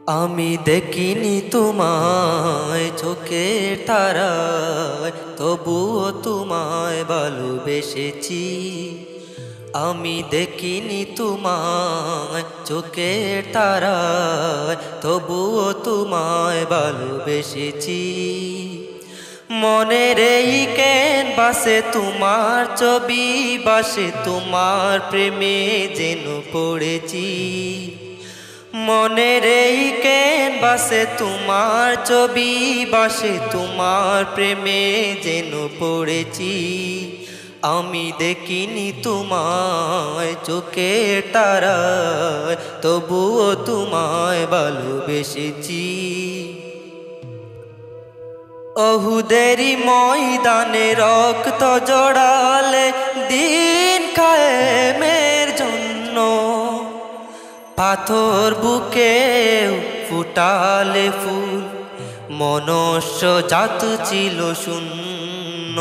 আমি দেখিনি তোমায় চোখের তারায়, তবুও তোমায় ভালোবেসেছি। আমি দেখিনি তোমায় চোখের তারায়, তবুও তোমায় ভালোবেসেছি। মনের এই ক্যানভাসে তোমার ছবি বাসে, তোমার প্রেমে যেন পড়েছি। মনের এই ক্যানভাসে তোমার ছবি বাসে, তোমার প্রেমে যেন পড়েছি। আমি দেখিনি তোমায় চোখের তারায়, তবুও তোমায় ভালোবেসেছি। অহুদেরই ময়দানে রক্ত জড়ালে দিন কায়েমের জন্য, পাথর বুকে ফুটালে ফুল, মনুষ্য জাত ছিল শূন্য।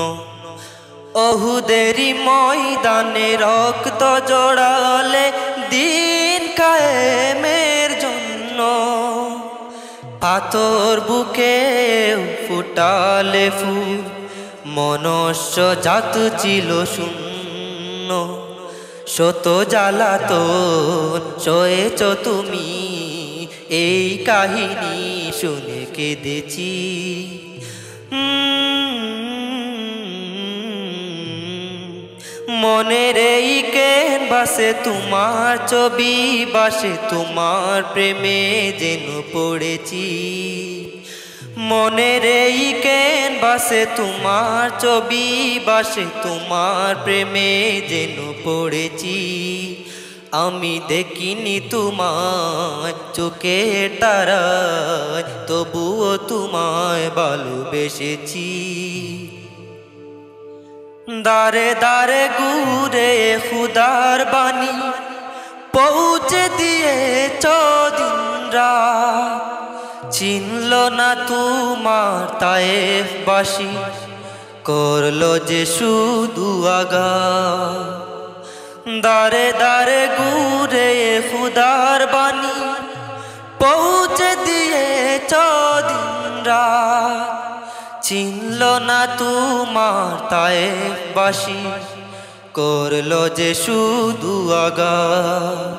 অহুদেরই ময়দানে রক্ত জড়ালে দিন কায়েমের জন্য, পাথর বুকে ফুটালে ফুল, মনুষ্য জাত ছিল শূন্য। শত জ্বালাতন সয়েছ তুমি, এই কাহিনী শুনে কেঁদেছি। মনের এই ক্যানভাসে তোমার ছবি বাসে, তোমার প্রেমে যেন পড়েছি। মনের এই ক্যানভাসে তোমার ছবি বাসে, তোমার প্রেমে যেন পড়েছি। আমি দেখিনি তোমায় চোখের তারায়, তবুও তোমায় ভালোবেসেছি। দারে দারে ঘুরে খুদার বাণী পৌঁছে দিয়েছ দিন রাত, চিনল না তোমার তায়েফবাসী, করলো যে শুধু আঘাত। দারে দারে ঘুরে খুদার বাণী পৌঁছে দিয়েছ দিন রাত, চিনল না তোমার তায়েফবাসী, করলো যে শুধু আঘাত।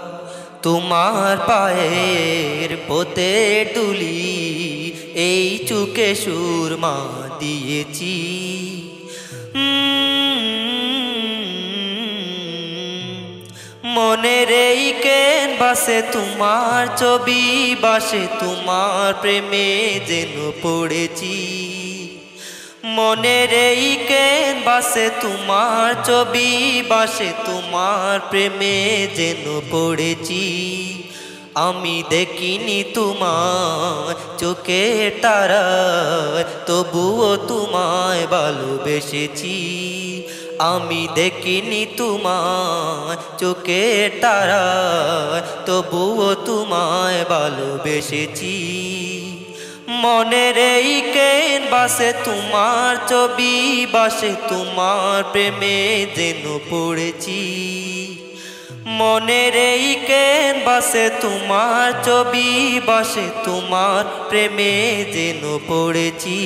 তোমার পায়ের পথে তুলি এই চুকে সুরমা দিয়েছি। মনের এই ক্যানভাসে তোমার ছবি বাসে, তোমার প্রেমে যেন পড়েছি। মনের এই ক্যানভাসে তোমার ছবি বাসে, তোমার প্রেমে যেন পড়েছি। আমি দেখিনি তোমায় চোখের তারায়, তবুও তোমায় ভালোবেসেছি। আমি দেখিনি তোমায় চোখের তারায়, তবুও তোমায় ভালোবেসেছি। মনের এই ক্যানভাসে তোমার ছবি বাসে, তোমার প্রেমে যেন পড়েছি। মনের এই ক্যানভাসে তোমার ছবি বাসে, তোমার প্রেমে যেন পড়েছি।